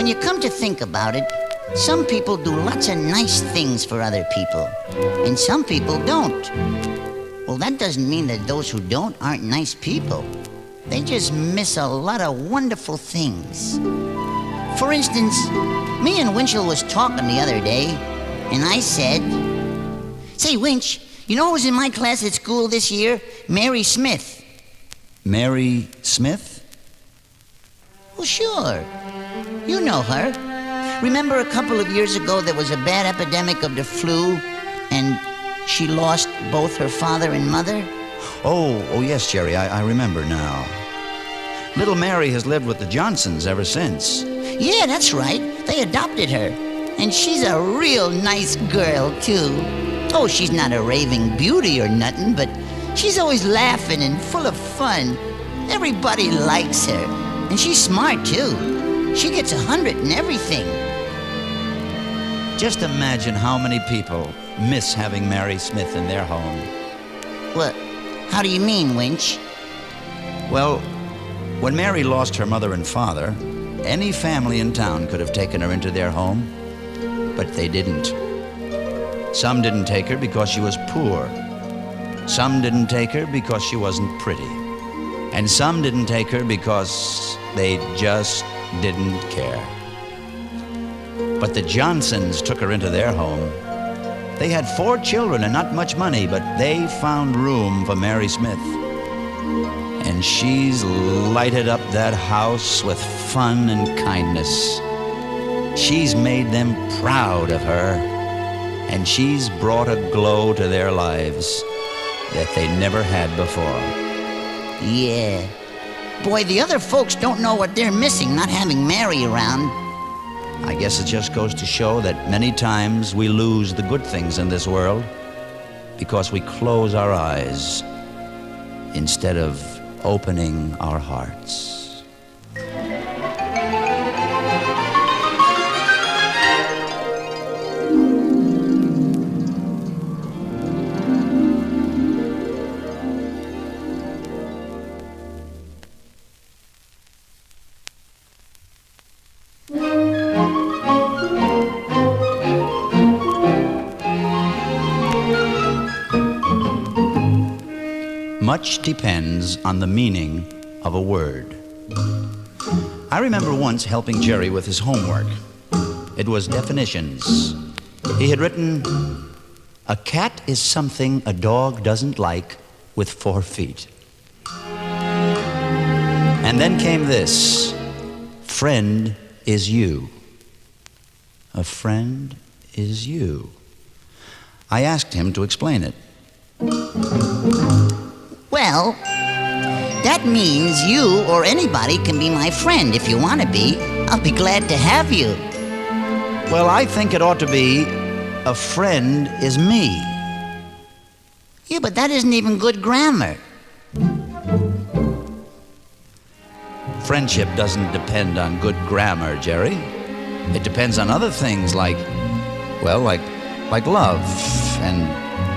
when you come to think about it, some people do lots of nice things for other people, and some people don't. Well, that doesn't mean that those who don't aren't nice people. They just miss a lot of wonderful things. For instance, me and Winchell was talking the other day, and I said, "Say, Winch, you know who was in my class at school this year? Mary Smith." Mary Smith? Well, sure. You know her. Remember a couple of years ago there was a bad epidemic of the flu, and she lost both her father and mother? Oh, yes, Jerry, I remember now. Little Mary has lived with the Johnsons ever since. Yeah, that's right. They adopted her. And she's a real nice girl, too. Oh, she's not a raving beauty or nothing, but she's always laughing and full of fun. Everybody likes her. And she's smart, too. She gets 100 in everything. Just imagine how many people miss having Mary Smith in their home. What? How do you mean, Winch? Well, when Mary lost her mother and father, any family in town could have taken her into their home, but they didn't. Some didn't take her because she was poor. Some didn't take her because she wasn't pretty. And some didn't take her because they just didn't care. But the Johnsons took her into their home. They had 4 children and not much money, but they found room for Mary Smith. And she's lighted up that house with fun and kindness. She's made them proud of her, and she's brought a glow to their lives that they never had before. Yeah. Boy, the other folks don't know what they're missing not having Mary around. I guess it just goes to show that many times we lose the good things in this world because we close our eyes instead of opening our hearts. Much depends on the meaning of a word. I remember once helping Jerry with his homework. It was definitions. He had written, "A cat is something a dog doesn't like with 4 feet." And then came this, "Friend is you." A friend is you. I asked him to explain it. Well, that means you or anybody can be my friend if you want to be. I'll be glad to have you. Well, I think it ought to be, "A friend is me." Yeah, but that isn't even good grammar. Friendship doesn't depend on good grammar, Jerry. It depends on other things like love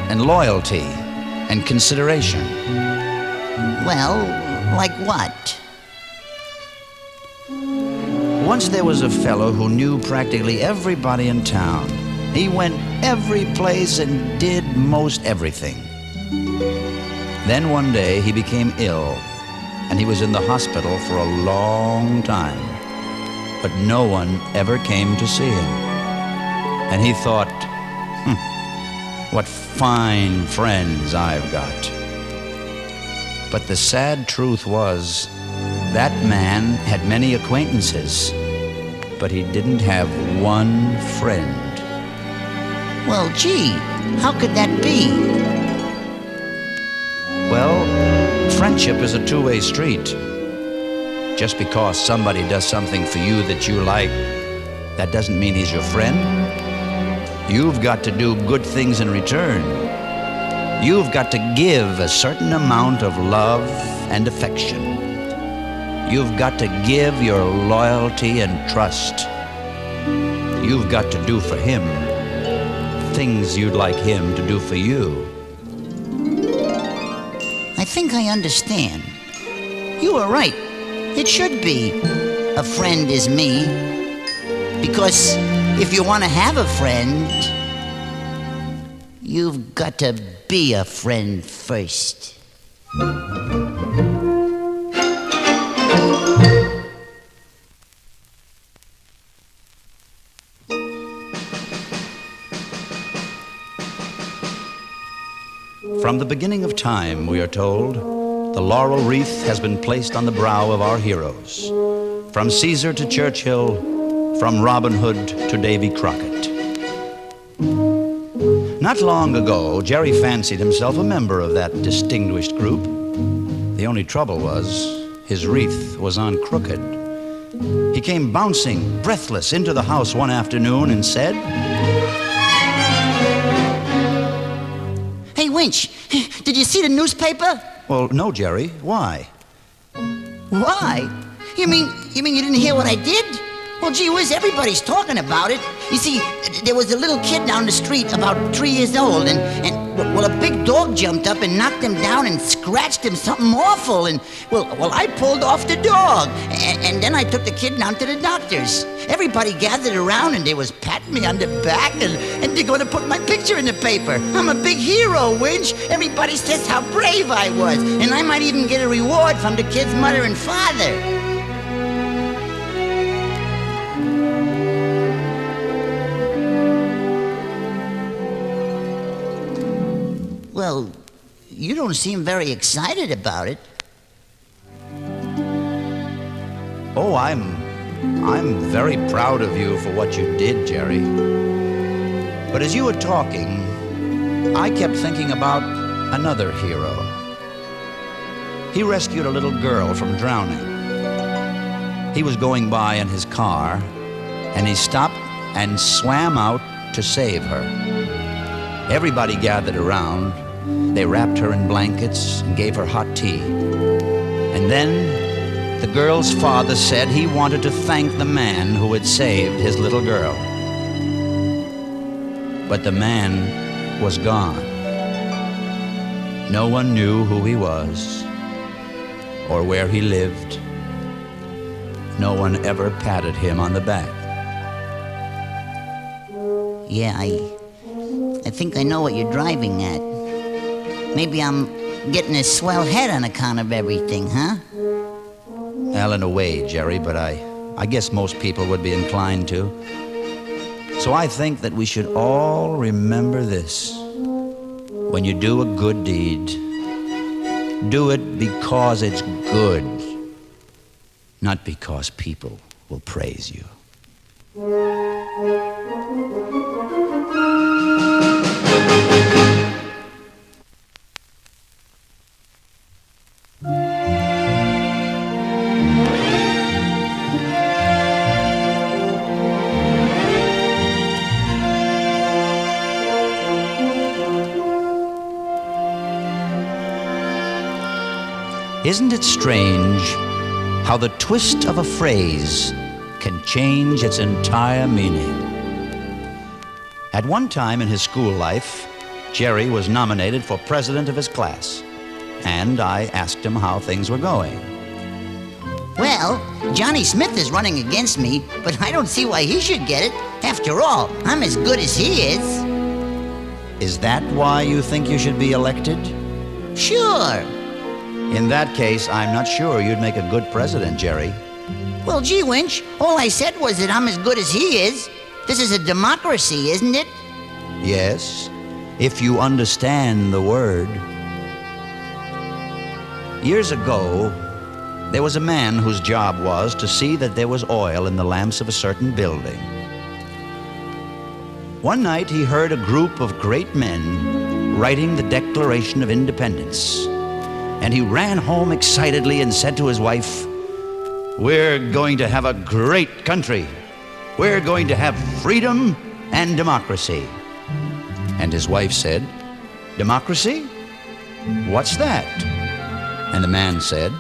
and loyalty and consideration. Well, like what? Once there was a fellow who knew practically everybody in town. He went every place and did most everything. Then one day he became ill, and he was in the hospital for a long time. But no one ever came to see him. And he thought, what fine friends I've got. But the sad truth was, that man had many acquaintances, but he didn't have one friend. Well, gee, how could that be? Well, friendship is a two-way street. Just because somebody does something for you that you like, that doesn't mean he's your friend. You've got to do good things in return. You've got to give a certain amount of love and affection. You've got to give your loyalty and trust. You've got to do for him things you'd like him to do for you. I think I understand. You are right. It should be, "A friend is me." Because if you want to have a friend, you've got to be a friend first. From the beginning of time, we are told, the laurel wreath has been placed on the brow of our heroes. From Caesar to Churchill, from Robin Hood to Davy Crockett. Not long ago, Jerry fancied himself a member of that distinguished group. The only trouble was, his wreath was on crooked. He came bouncing, breathless, into the house one afternoon and said, Hey, Winch, did you see the newspaper? Well, no, Jerry. Why? Why? You mean you didn't hear what I did? Well, gee whiz, everybody's talking about it. You see, there was a little kid down the street about 3 years old, and a big dog jumped up and knocked him down and scratched him something awful, and, well, I pulled off the dog, and then I took the kid down to the doctor's. Everybody gathered around, and they was patting me on the back, and they're going to put my picture in the paper. I'm a big hero, Winch. Everybody says how brave I was, and I might even get a reward from the kid's mother and father. Well, you don't seem very excited about it. Oh, I'm very proud of you for what you did, Jerry. But as you were talking, I kept thinking about another hero. He rescued a little girl from drowning. He was going by in his car, and he stopped and swam out to save her. Everybody gathered around. They wrapped her in blankets and gave her hot tea. And then the girl's father said he wanted to thank the man who had saved his little girl. But the man was gone. No one knew who he was or where he lived. No one ever patted him on the back. Yeah, I think I know what you're driving at. Maybe I'm getting a swell head on account of everything, huh? Well, in a way, Jerry, but I guess most people would be inclined to. So I think that we should all remember this. When you do a good deed, do it because it's good, not because people will praise you. Isn't it strange how the twist of a phrase can change its entire meaning? At one time in his school life, Jerry was nominated for president of his class, and I asked him how things were going. Well, Johnny Smith is running against me, but I don't see why he should get it. After all, I'm as good as he is. Is that why you think you should be elected? Sure. In that case, I'm not sure you'd make a good president, Jerry. Well, gee, Winch, all I said was that I'm as good as he is. This is a democracy, isn't it? Yes, if you understand the word. Years ago, there was a man whose job was to see that there was oil in the lamps of a certain building. One night, he heard a group of great men writing the Declaration of Independence. And he ran home excitedly and said to his wife, "We're going to have a great country. We're going to have freedom and democracy." And his wife said, "Democracy? What's that?" And the man said,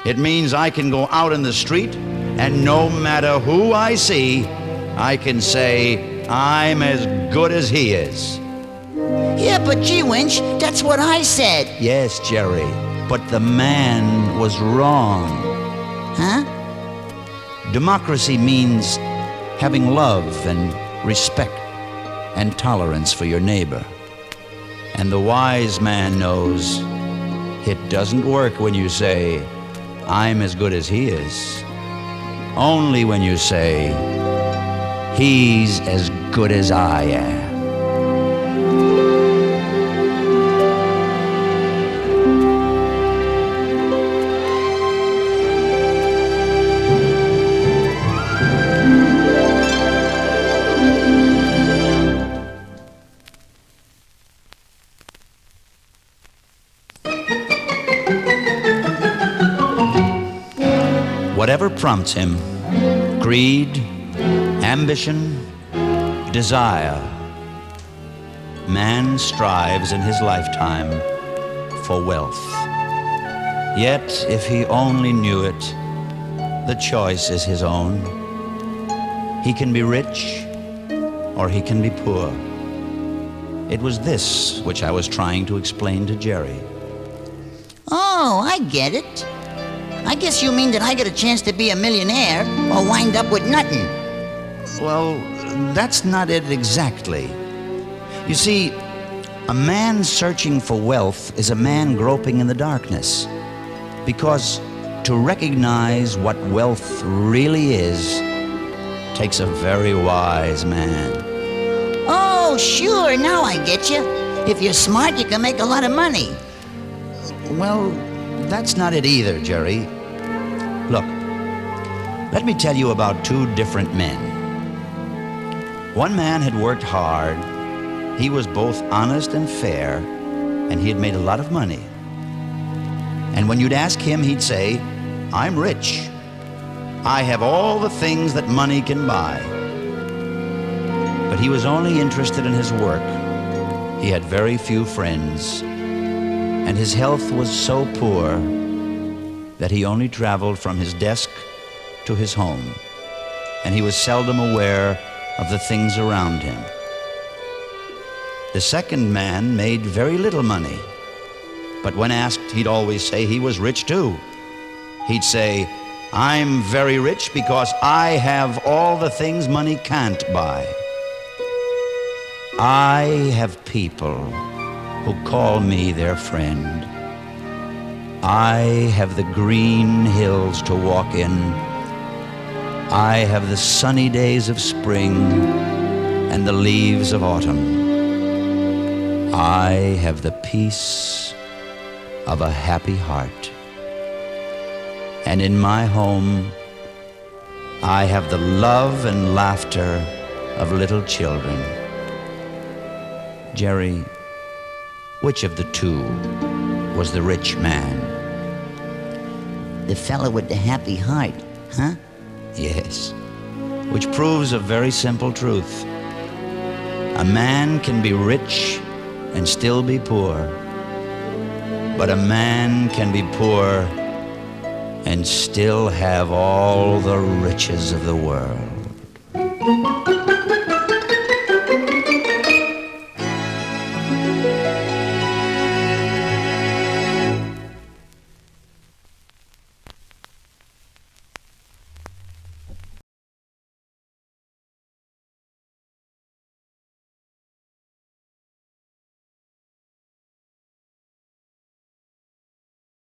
"It means I can go out in the street, and no matter who I see, I can say, I'm as good as he is." Yeah, but gee, Winch, that's what I said. Yes, Jerry, but the man was wrong. Huh? Democracy means having love and respect and tolerance for your neighbor. And the wise man knows it doesn't work when you say, I'm as good as he is. Only when you say, he's as good as I am. Whatever prompts him, greed, ambition, desire, man strives in his lifetime for wealth. Yet, if he only knew it, the choice is his own. He can be rich or he can be poor. It was this which I was trying to explain to Jerry. Oh, I get it. I guess you mean that I get a chance to be a millionaire or wind up with nothing. Well, that's not it exactly. You see, a man searching for wealth is a man groping in the darkness. Because to recognize what wealth really is takes a very wise man. Oh, sure, now I get you. If you're smart, you can make a lot of money. Well, that's not it either, Jerry. Look, let me tell you about two different men. One man had worked hard. He was both honest and fair, and he had made a lot of money. And when you'd ask him, he'd say, I'm rich. I have all the things that money can buy. But he was only interested in his work. He had very few friends, and his health was so poor that he only traveled from his desk to his home, and he was seldom aware of the things around him. The second man made very little money, but when asked, he'd always say he was rich too. He'd say, I'm very rich because I have all the things money can't buy. I have people who call me their friend. I have the green hills to walk in. I have the sunny days of spring and the leaves of autumn. I have the peace of a happy heart. And in my home, I have the love and laughter of little children. Jerry, which of the two was the rich man? The fella with the happy heart, huh? Yes, which proves a very simple truth. A man can be rich and still be poor, but a man can be poor and still have all the riches of the world.